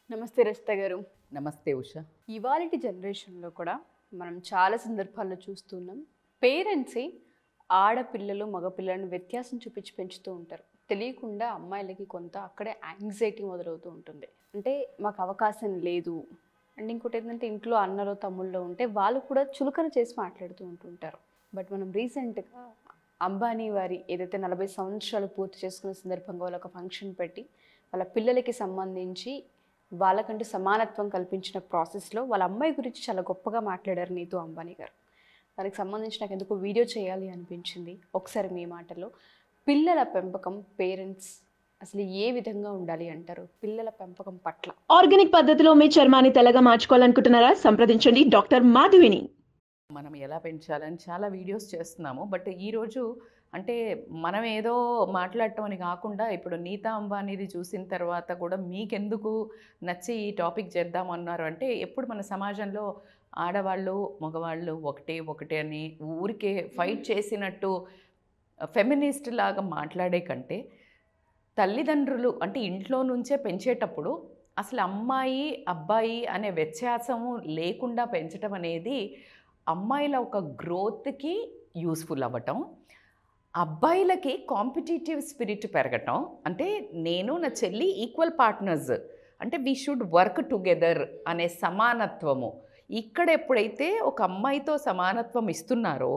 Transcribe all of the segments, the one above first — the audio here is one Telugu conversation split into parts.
నమస్తే రచిత గారు. నమస్తే ఉష. ఇవాళటి జనరేషన్లో కూడా మనం చాలా సందర్భాల్లో చూస్తున్నాం. పేరెంట్సే ఆడపిల్లలు మగపిల్లలను వ్యత్యాసం చూపించి పెంచుతూ ఉంటారు. తెలియకుండా అమ్మాయిలకి కొంత అక్కడే యాంగ్జైటీ మొదలవుతూ ఉంటుంది. అంటే మాకు అవకాశం లేదు అండ్ ఇంకోటి ఏంటంటే ఇంట్లో అన్నలో తమ్ముళ్ళో ఉంటే వాళ్ళు కూడా చులకన చేసి మాట్లాడుతూ ఉంటుంటారు. బట్ మనం రీసెంట్గా అంబానీ వారి ఏదైతే 40 సంవత్సరాలు పూర్తి చేసుకున్న సందర్భంగా వాళ్ళు ఒక ఫంక్షన్ పెట్టి వాళ్ళ పిల్లలకి సంబంధించి వాళ్ళకంటూ సమానత్వం కల్పించిన ప్రాసెస్లో వాళ్ళ అమ్మాయి గురించి చాలా గొప్పగా మాట్లాడారు నీతూ అంబానీ గారు. దానికి సంబంధించి నాకు ఎందుకు వీడియో చేయాలి అనిపించింది. ఒకసారి మీ మాటలో పిల్లల పెంపకం పేరెంట్స్ అసలు ఏ విధంగా ఉండాలి అంటారు పిల్లల పెంపకం పట్ల? ఆర్గానిక్ పద్ధతిలో మీ చర్మాన్ని తెల్లగా మార్చుకోవాలనుకుంటున్నారా? సంప్రదించండి డాక్టర్ మాధవిని. మనం ఎలా పెంచాలని చాలా వీడియోస్ చేస్తున్నాము. బట్ ఈరోజు అంటే మనం ఏదో మాట్లాడటం అని కాకుండా ఇప్పుడు నీతా అంబానీది చూసిన తర్వాత కూడా మీకెందుకు నచ్చి ఈ టాపిక్ చేద్దామన్నారు అంటే, ఎప్పుడు మన సమాజంలో ఆడవాళ్ళు మగవాళ్ళు ఒకటే ఒకటే అని ఊరికే ఫైట్ చేసినట్టు ఫెమినిస్ట్ లాగా మాట్లాడే కంటే, తల్లిదండ్రులు అంటే ఇంట్లో నుంచే పెంచేటప్పుడు అసలు అమ్మాయి అబ్బాయి అనే వ్యత్యాసము లేకుండా పెంచడం అనేది అమ్మాయిల ఒక గ్రోత్కి యూస్ఫుల్ అవ్వటం, అబ్బాయిలకి కాంపిటేటివ్ స్పిరిట్ పెరగటం. అంటే నేను నా చెల్లి ఈక్వల్ పార్ట్నర్స్, అంటే వీ షుడ్ వర్క్ టుగెదర్ అనే సమానత్వము. ఇక్కడ ఎప్పుడైతే ఒక అమ్మాయితో సమానత్వం ఇస్తున్నారో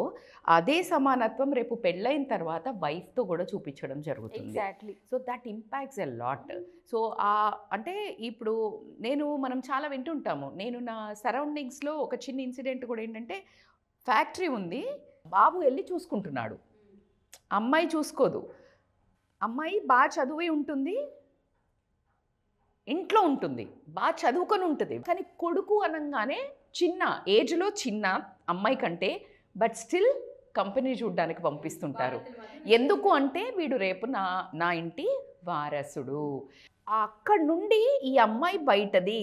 అదే సమానత్వం రేపు పెళ్ళైన తర్వాత వైఫ్తో కూడా చూపించడం జరుగుతుంది. Exactly. So that impacts a lot. So అంటే ఇప్పుడు మనం చాలా వింటుంటాము. నేను నా సరౌండింగ్స్లో ఒక చిన్న ఇన్సిడెంట్ కూడా ఏంటంటే, ఫ్యాక్టరీ ఉంది, బాబు వెళ్ళి చూసుకుంటున్నాడు, అమ్మాయి చూసుకోదు. అమ్మాయి బాగా చదివి ఉంటుంది, ఇంట్లో ఉంటుంది, బాగా చదువుకొని ఉంటుంది. కానీ కొడుకు అనగానే చిన్న ఏజ్లో చిన్న అమ్మాయి కంటే, బట్ స్టిల్ కంపెనీ చూడ్డానికి పంపిస్తుంటారు. ఎందుకు అంటే వీడు రేపు నా ఇంటి వారసుడు. అక్కడి నుండి ఈ అమ్మాయి బయటది,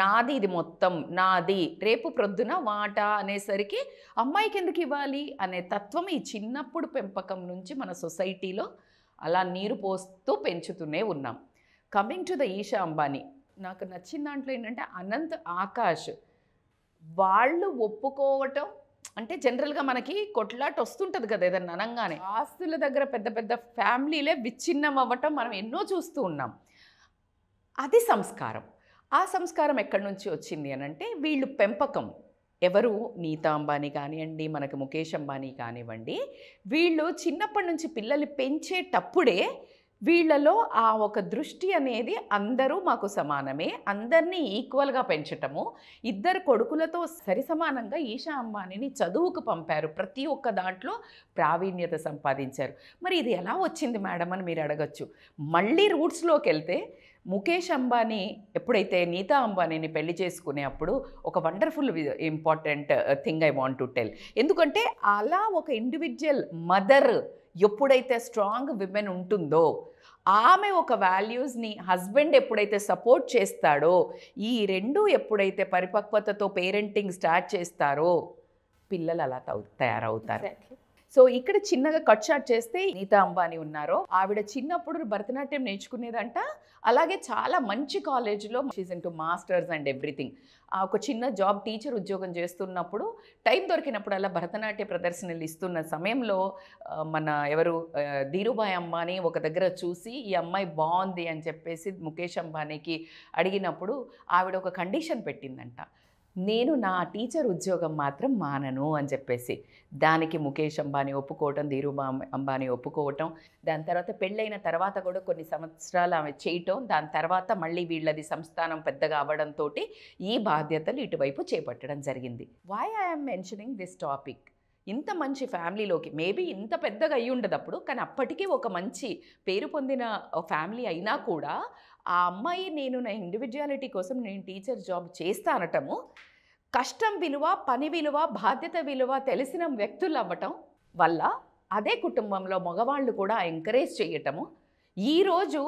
నాది ఇది మొత్తం నాది, రేపు ప్రొద్దున వాటా అనేసరికి అమ్మాయికి ఎందుకు ఇవ్వాలి అనే తత్వం ఈ చిన్నప్పుడు పెంపకం నుంచి మన సొసైటీలో అలా నీరు పోస్తూ పెంచుతూనే ఉన్నాం. Coming to the Isha Ambani, నాకు నచ్చిన దాంట్లో ఏంటంటే అనంత్ ఆకాష్ వాళ్ళు ఒప్పుకోవటం. అంటే జనరల్గా మనకి కొట్లాట వస్తుంటుంది కదా ఏదన్నా అనగానే, ఆస్తుల దగ్గర పెద్ద పెద్ద ఫ్యామిలీలే విచ్ఛిన్నం అవ్వటం మనం ఎన్నో చూస్తూ ఉన్నాం. అది సంస్కారం. ఆ సంస్కారం ఎక్కడి నుంచి వచ్చింది అని అంటే, వీళ్ళు పెంపకం ఎవరు, నీతా అంబానీ కానివ్వండి, మనకి ముఖేష్ అంబానీ కానివ్వండి, వీళ్ళు చిన్నప్పటి నుంచి పిల్లలు పెంచేటప్పుడే వీళ్ళలో ఆ ఒక దృష్టి అనేది అందరూ మాకు సమానమే, అందరినీ ఈక్వల్గా పెంచటము. ఇద్దరు కొడుకులతో సరి సమానంగా ఈషా అంబానీని చదువుకు పంపారు, ప్రతి ఒక్క దాంట్లో ప్రావీణ్యత సంపాదించారు. మరి ఇది ఎలా వచ్చింది మేడం అని మీరు అడగచ్చు. మళ్ళీ రూట్స్లోకి వెళ్తే, ముఖేష్ అంబానీ ఎప్పుడైతే నీతా అంబానీని పెళ్లి చేసుకునే అప్పుడు ఒక wonderful important thing I want to tell. ఎందుకంటే అలా ఒక ఇండివిజువల్ మదర్ ఎప్పుడైతే స్ట్రాంగ్ విమెన్ ఉంటుందో, ఆమె ఒక వాల్యూస్ని హస్బెండ్ ఎప్పుడైతే సపోర్ట్ చేస్తాడో, ఈ రెండు ఎప్పుడైతే పరిపక్వతతో పేరెంటింగ్ స్టార్ట్ చేస్తారో పిల్లలు అలా తయారవుతారు. సో ఇక్కడ చిన్నగా కట్ షాట్ చేస్తే, నీతా అంబానీ ఉన్నారో ఆవిడ చిన్నప్పుడు భరతనాట్యం నేర్చుకునేదంట. అలాగే చాలా మంచి కాలేజీలో she's into masters and everything. ఒక చిన్న జాబ్ టీచర్ ఉద్యోగం చేస్తున్నప్పుడు టైం దొరికినప్పుడు అలా భరతనాట్య ప్రదర్శనలు ఇస్తున్న సమయంలో మన ధీరుభాయ్ అంబానీ ఒక దగ్గర చూసి ఈ అమ్మాయి బాగుంది అని చెప్పేసి ముఖేష్ అంబానీకి అడిగినప్పుడు ఆవిడ ఒక కండిషన్ పెట్టిందంట, నేను నా టీచర్ ఉద్యోగం మాత్రం మానను అని చెప్పేసి. దానికి ముఖేష్ అంబానీ ఒప్పుకోవటం, ధీరుభాయ్ అంబానీ ఒప్పుకోవటం, దాని తర్వాత పెళ్ళైన తర్వాత కూడా కొన్ని సంవత్సరాలు ఆమె చేయటం, దాని తర్వాత మళ్ళీ వీళ్ళది సంస్థానం పెద్దగా అవ్వడంతో ఈ బాధ్యతలు ఇటువైపు చేపట్టడం జరిగింది. Why I'm mentioning this topic, ఇంత మంచి ఫ్యామిలీలోకి మేబీ ఇంత పెద్దగా అయ్యి ఉండదప్పుడు, కానీ అప్పటికీ ఒక మంచి పేరు పొందిన ఫ్యామిలీ అయినా కూడా ఆ అమ్మాయి నేను నా ఇండివిజువాలిటీ కోసం నేను టీచర్ జాబ్ చేస్తా అనటము, కష్టం విలువ, పని విలువ, బాధ్యత విలువ తెలిసిన వ్యక్తులు అవ్వటం వల్ల అదే కుటుంబంలో మగవాళ్ళు కూడా ఎంకరేజ్ చేయటము. ఈరోజు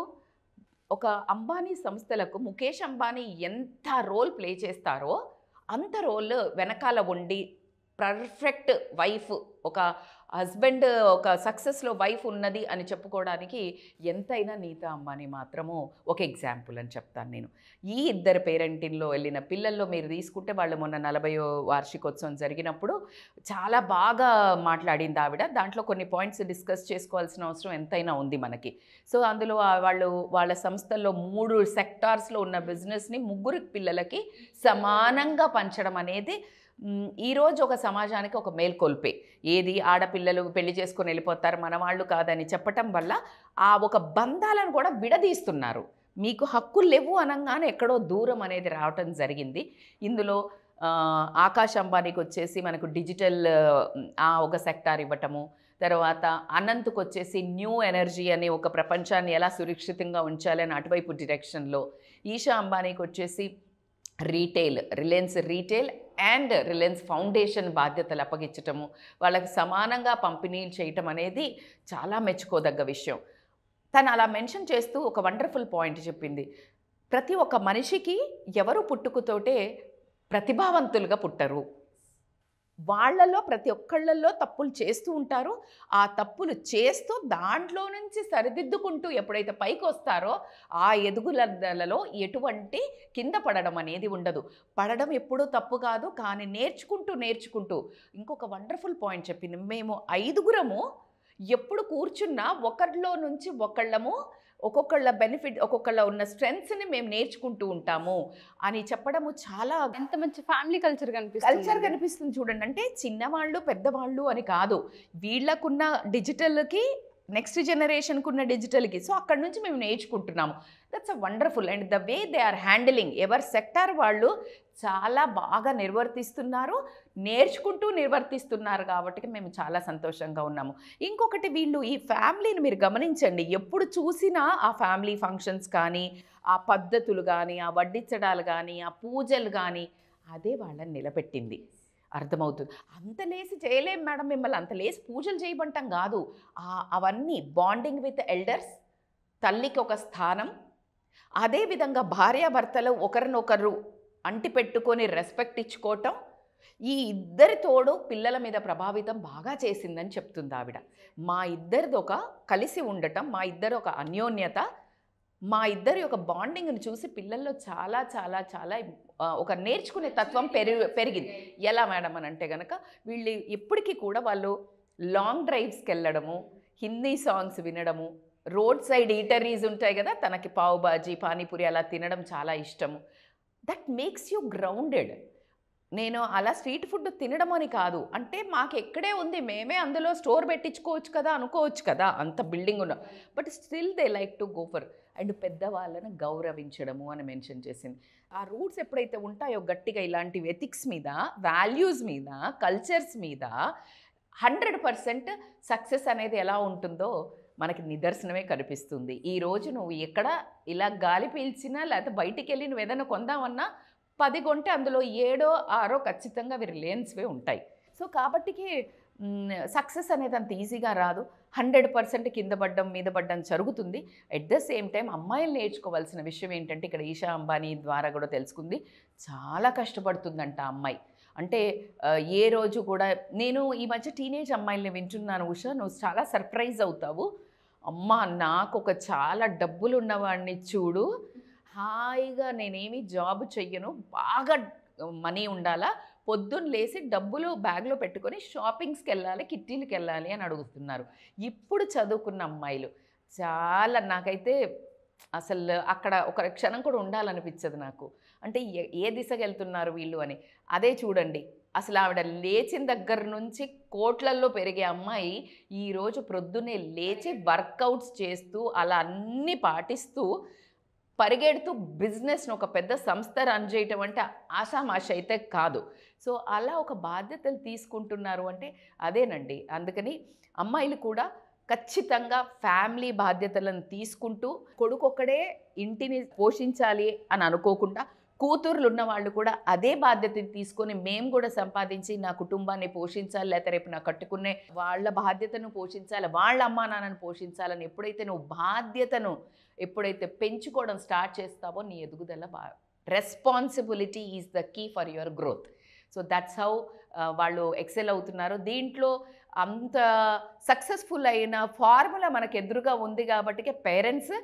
ఒక అంబానీ సంస్థలకు ముఖేష్ అంబానీ ఎంత రోల్ ప్లే చేస్తారో అంత రోల్ వెనకాల ఉండి పర్ఫెక్ట్ వైఫ్, ఒక హస్బెండ్ ఒక సక్సెస్లో వైఫ్ ఉన్నది అని చెప్పుకోవడానికి ఎంతైనా నీతా అంబానీ మాత్రము ఒక ఎగ్జాంపుల్ అని చెప్తాను నేను. ఈ ఇద్దరు పేరెంటింగ్లో వెళ్ళిన పిల్లల్లో మీరు తీసుకుంటే వాళ్ళు మొన్న 40వ వార్షికోత్సవం జరిగినప్పుడు చాలా బాగా మాట్లాడింది ఆవిడ. దాంట్లో కొన్ని పాయింట్స్ డిస్కస్ చేసుకోవాల్సిన అవసరం ఎంతైనా ఉంది మనకి. సో అందులో వాళ్ళ సంస్థల్లో 3 సెక్టార్స్లో ఉన్న బిజినెస్ని 3 పిల్లలకి సమానంగా పంచడం అనేది ఈరోజు ఒక సమాజానికి ఒక మేల్కొల్పే. ఏది ఆడపిల్లలు పెళ్లి చేసుకొని వెళ్ళిపోతారు, మన వాళ్ళు కాదని చెప్పటం వల్ల ఆ ఒక బంధాలను కూడా విడదీస్తున్నారు. మీకు హక్కులు లేవు అనగానే ఎక్కడో దూరం అనేది రావటం జరిగింది. ఇందులో ఆకాష్ అంబానీకి వచ్చేసి మనకు డిజిటల్ ఒక సెక్టార్ ఇవ్వటము, తర్వాత అనంత్కి వచ్చేసి న్యూ ఎనర్జీ అనే ఒక ప్రపంచాన్ని ఎలా సురక్షితంగా ఉంచాలి అని అటువైపు డైరెక్షన్లో, ఈషా అంబానీకి వచ్చేసి retail, Reliance retail and Reliance foundation బాధ్యతలు అప్పగించటము, వాళ్ళకి సమానంగా పంపిణీలు చేయటం అనేది చాలా మెచ్చుకోదగ్గ విషయం. తను అలా మెన్షన్ చేస్తూ ఒక వండర్ఫుల్ పాయింట్ చెప్పింది. ప్రతి ఒక్క మనిషికి ఎవరు పుట్టుకతోటే ప్రతిభావంతులుగా పుట్టరు, వాళ్ళలో ప్రతి ఒక్కళ్ళల్లో తప్పులు చేస్తూ ఉంటారు. ఆ తప్పులు చేస్తూ దాంట్లో నుంచి సరిదిద్దుకుంటూ ఎప్పుడైతే పైకి వస్తారో ఆ ఎదుగుదలలో ఎటువంటి కింద పడడం అనేది ఉండదు. పడడం ఎప్పుడూ తప్పు కాదు, కానీ నేర్చుకుంటూ ఇంకొక వండర్ఫుల్ పాయింట్ చెప్పింది. మేము 5గురము ఎప్పుడు కూర్చున్నా ఒకరిలో నుంచి ఒకళ్ళము ఒక్కొక్కళ్ళ బెనిఫిట్, ఒక్కొక్కళ్ళ ఉన్న స్ట్రెంగ్స్ని మేము నేర్చుకుంటూ ఉంటాము అని చెప్పడము చాలా ఎంత మంచి ఫ్యామిలీ కల్చర్ కనిపిస్తుంది చూడండి. అంటే చిన్నవాళ్ళు పెద్దవాళ్ళు అని కాదు, వీళ్ళకున్న డిజిటల్కి నెక్స్ట్ జనరేషన్కి ఉన్న డిజిటల్కి, సో అక్కడ నుంచి మేము నేర్చుకుంటున్నాము. That's a wonderful. And the way they are handling ఎవరి సెక్టార్ వాళ్ళు చాలా బాగా నిర్వర్తిస్తున్నారు, నేర్చుకుంటూ నిర్వర్తిస్తున్నారు కాబట్టి మేము చాలా సంతోషంగా ఉన్నాము. ఇంకొకటి, వీళ్ళు ఈ ఫ్యామిలీని మీరు గమనించండి, ఎప్పుడు చూసినా ఆ ఫ్యామిలీ ఫంక్షన్స్ కానీ, ఆ పద్ధతులు కానీ, ఆ వడ్డించడాలు కానీ, ఆ పూజలు కానీ, అదే వాళ్ళని నిలబెట్టింది. అర్థమవుతుంది. అంత లేసి చేయలేం మేడం, మిమ్మల్ని అంత లేసి పూజలు చేయమంటాం కాదు, అవన్నీ బాండింగ్ విత్ ఎల్డర్స్, తల్లికి ఒక స్థానం, అదేవిధంగా భార్యాభర్తలు ఒకరినొకరు అంటి పెట్టుకొని రెస్పెక్ట్ ఇచ్చుకోవటం, ఈ ఇద్దరి తోడు పిల్లల మీద ప్రభావితం బాగా చేసిందని చెప్తుంది ఆవిడ. మా ఇద్దరిది ఒక కలిసి ఉండటం, మా ఇద్దరు ఒక అన్యోన్యత, మా ఇద్దరి ఒక బాండింగ్ని చూసి పిల్లల్లో చాలా చాలా చాలా ఒక నేర్చుకునే తత్వం పెరిగింది. ఎలా మేడం అని అంటే కనుక, వీళ్ళు ఎప్పటికీ కూడా వాళ్ళు లాంగ్ డ్రైవ్స్కి వెళ్ళడము, హిందీ సాంగ్స్ వినడము, రోడ్ సైడ్ ఈటరీస్ ఉంటాయి కదా, తనకి పావు బాజీ పానీపూరి అలా తినడం చాలా ఇష్టము. That makes you grounded. నేను అలా స్ట్రీట్ ఫుడ్ తినడం అని కాదు, అంటే మాకు ఎక్కడే ఉంది, మేమే అందులో స్టోర్ పెట్టించుకోవచ్చు కదా, అనుకోవచ్చు కదా, అంత బిల్డింగ్ ఉన్న, but still they like to go for. And పెద్దవాళ్ళని గౌరవించడము అని మెన్షన్ చేసింది. ఆ రూట్స్ ఎప్పుడైతే ఉంటాయో గట్టిగా ఇలాంటి ఎథిక్స్ మీద, వాల్యూస్ మీద, కల్చర్స్ మీద 100% సక్సెస్ అనేది ఎలా ఉంటుందో మనకి నిదర్శనమే కనిపిస్తుంది. ఈరోజు నువ్వు ఎక్కడ ఇలా గాలి పీల్చినా, లేకపోతే బయటికి వెళ్ళి నువ్వు ఏదైనా కొందామన్నా 10 కొంటే అందులో 7 6 ఖచ్చితంగా అవి రిలయన్స్వే ఉంటాయి. సో కాబట్టికి సక్సెస్ అనేది అంత ఈజీగా రాదు, 100% కింద పడ్డం మీద పడ్డం జరుగుతుంది. ఎట్ ద సేమ్ టైం అమ్మాయిలు నేర్చుకోవాల్సిన విషయం ఏంటంటే, ఇక్కడ ఈషా అంబానీ ద్వారా కూడా తెలుసుకుంది, చాలా కష్టపడుతుందంట అమ్మాయి. అంటే ఏ రోజు కూడా, నేను ఈ మధ్య టీనేజ్ అమ్మాయిల్ని వింటున్నాను ఉషా, నువ్వు చాలా సర్ప్రైజ్ అవుతావు. అమ్మ, నాకు ఒక చాలా డబ్బులు ఉన్నవాడిని చూడు, హాయిగా నేనేమి జాబ్ చెయ్యను, బాగా మనీ ఉండాలా, పొద్దున్న లేసి డబ్బులు బ్యాగ్లో పెట్టుకొని షాపింగ్స్కి వెళ్ళాలి, కిట్టీలకు వెళ్ళాలి అని అడుగుతున్నారు ఇప్పుడు చదువుకున్న అమ్మాయిలు. చాలా నాకైతే అసలు అక్కడ ఒక క్షణం కూడా ఉండాలనిపించదు నాకు. అంటే ఏ దిశగా వెళ్తున్నారు వీళ్ళు అని. అదే చూడండి, అసలు ఆవిడ లేచిన దగ్గర నుంచి కోట్లల్లో పెరిగే అమ్మాయి ఈరోజు ప్రొద్దునే లేచి వర్కౌట్స్ చేస్తూ అలా అన్నీ పాటిస్తూ పరిగెడుతూ బిజినెస్ను ఒక పెద్ద సంస్థ రన్ చేయటం అంటే ఆషామాష అయితే కాదు. సో అలా ఒక బాధ్యతలు తీసుకుంటున్నారు అంటే అదేనండి. అందుకని అమ్మాయిలు కూడా ఖచ్చితంగా ఫ్యామిలీ బాధ్యతలను తీసుకుంటూ, కొడుకొక్కడే ఇంటిని పోషించాలి అని అనుకోకుండా, కూతుర్లు ఉన్న వాళ్ళు కూడా అదే బాధ్యతని తీసుకొని మేము కూడా సంపాదించి నా కుటుంబాన్ని పోషించాలి, లేకపోతే రేపు నా కట్టుకునే వాళ్ళ బాధ్యతను పోషించాలి, వాళ్ళ అమ్మా నాన్నను పోషించాలని ఎప్పుడైతే నువ్వు బాధ్యతను ఎప్పుడైతే పెంచుకోవడం స్టార్ట్ చేస్తావో నీ ఎదుగుదల responsibility is the key for your growth. So that's how వాళ్ళు ఎక్సెల్ అవుతున్నారు. దీంట్లో అంత సక్సెస్ఫుల్ అయిన ఫార్ములా మనకు ఎదురుగా ఉంది కాబట్టి పేరెంట్స్,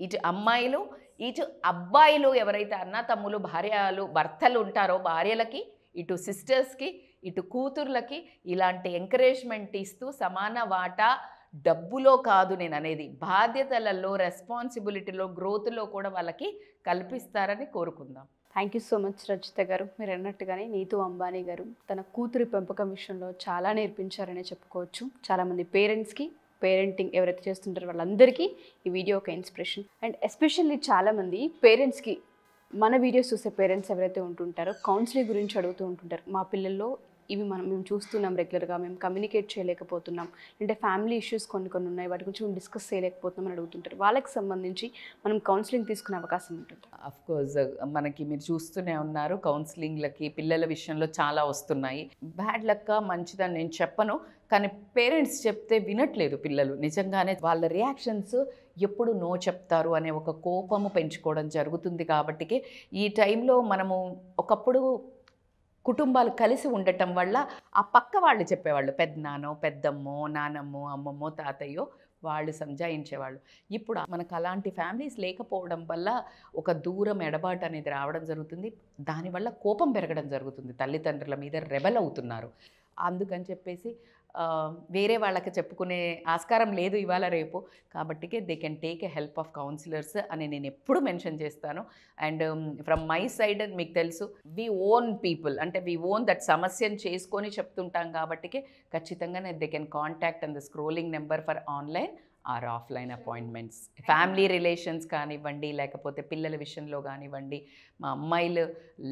ఇటు అమ్మాయిలు ఇటు అబ్బాయిలు ఎవరైతే అన్న తమ్ములు భార్యలు భర్తలు ఉంటారో భార్యలకి, ఇటు సిస్టర్స్కి ఇటు కూతుర్లకి ఇలాంటి ఎంకరేజ్మెంట్ ఇస్తూ సమాన వాటా డబ్బులో కాదు నేను అనేది, బాధ్యతలలో, రెస్పాన్సిబిలిటీలో, గ్రోత్లో కూడా వాళ్ళకి కల్పిస్తారని కోరుకుందాం. Thank you so much Rachitha గారు. మీరు అన్నట్టుగానే నీతూ అంబానీ గారు తన కూతురి పెంపకం విషయంలో చాలా నేర్పించారనే చెప్పుకోవచ్చు. చాలామంది పేరెంట్స్కి, పేరెంటింగ్ ఎవరైతే చేస్తుంటారో వాళ్ళందరికీ ఈ వీడియో ఒక ఇన్స్పిరేషన్. అండ్ ఎస్పెషల్లీ చాలామంది పేరెంట్స్కి, మన వీడియోస్ చూసే పేరెంట్స్ ఎవరైతే ఉంటుంటారో కౌన్సిలింగ్ గురించి అడుగుతూ ఉంటుంటారు. మా పిల్లల్లో ఇవి మేము చూస్తున్నాం రెగ్యులర్గా, మేము కమ్యూనికేట్ చేయలేకపోతున్నాం, అంటే ఫ్యామిలీ ఇష్యూస్ కొన్ని ఉన్నాయి, వాటి గురించి మేము డిస్కస్ చేయలేకపోతున్నాం అని అడుగుతుంటారు. వాళ్ళకి సంబంధించి మనం కౌన్సిలింగ్ తీసుకునే అవకాశం ఉంటుంది. అఫ్కోర్స్ మనకి మీరు చూస్తూనే ఉన్నారు, కౌన్సిలింగ్లకి పిల్లల విషయంలో చాలా వస్తున్నాయి. బ్యాడ్ లక్ మంచిదని నేను చెప్పను, కానీ పేరెంట్స్ చెప్తే వినట్లేదు పిల్లలు. నిజంగానే వాళ్ళ రియాక్షన్స్ ఎప్పుడు నో చెప్తారు అనే ఒక కోపము పెంచుకోవడం జరుగుతుంది. కాబట్టి ఈ టైంలో మనము ఒకప్పుడు కుటుంబాలు కలిసి ఉండటం వల్ల ఆ పక్క వాళ్ళు చెప్పేవాళ్ళు, పెద్దనాన్నో పెద్దమ్మో నానమ్మో అమ్మమ్మో తాతయ్యో వాళ్ళు సంజాయించేవాళ్ళు. ఇప్పుడు మనకు అలాంటి ఫ్యామిలీస్ లేకపోవడం వల్ల ఒక దూరం ఎడబాటు అనేది రావడం జరుగుతుంది. దానివల్ల కోపం పెరగడం జరుగుతుంది, తల్లిదండ్రుల మీద రెబెల్ అవుతున్నారు. అందుకని చెప్పేసి వేరే వాళ్ళకి చెప్పుకునే ఆస్కారం లేదు ఇవాళ రేపు. కాబట్టి they can take a help of counsellors అని నేను ఎప్పుడు మెన్షన్ చేస్తాను. అండ్ ఫ్రమ్ మై సైడ్ మీకు తెలుసు, వి ఓన్ పీపుల్, అంటే వి ఓన్ దట్ సమస్యను చేసుకొని చెప్తుంటాం. కాబట్టి ఖచ్చితంగా they can contact and the scrolling number for online or offline appointments. Family relations కానివ్వండి, లేకపోతే పిల్లల విషయంలో కానివ్వండి, మా అమ్మాయిలు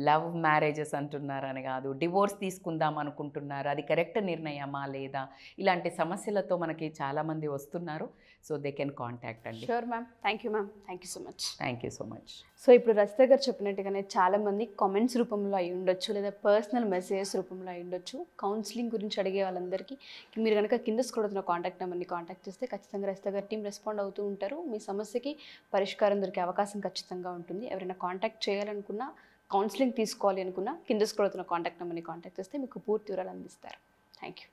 లవ్ మ్యారేజెస్ అంటున్నారని కాదు, డివోర్స్ తీసుకుందాం అనుకుంటున్నారు, అది కరెక్ట్ నిర్ణయమా లేదా, ఇలాంటి సమస్యలతో మనకి చాలామంది వస్తున్నారు. సో దే కెన్ కాంటాక్ట్ అండి. Sure ma'am. Thank you ma'am. Thank you so much. Thank you so much. So ఇప్పుడు రచిత గారు చెప్పినట్టుగానే చాలామంది కామెంట్స్ రూపంలో అయి ఉండొచ్చు, లేదా పర్సనల్ మెసేజెస్ రూపంలో అయి ఉండొచ్చు. కౌన్సిలింగ్ గురించి అడిగే వాళ్ళందరికీ మీరు కనుక కింద స్క్రోల్ అవుతున్న కాంటాక్ట్ నెంబర్ని కాంటాక్ట్ చేస్తే ఖచ్చితంగా రచిత గారి టీం రెస్పాండ్ అవుతూ ఉంటారు. మీ సమస్యకి పరిష్కారం దొరికే అవకాశం ఖచ్చితంగా ఉంటుంది. ఎవరైనా కాంటాక్ట్ చేయాలనుకున్నా, కౌన్సిలింగ్ తీసుకోవాలి అనుకున్నా కింద స్క్రోల్ అవుతున్న కాంటాక్ట్ నెంబర్ని కాంటాక్ట్ చేస్తే మీకు పూర్తి వివరాలు అందిస్తారు. Thank you.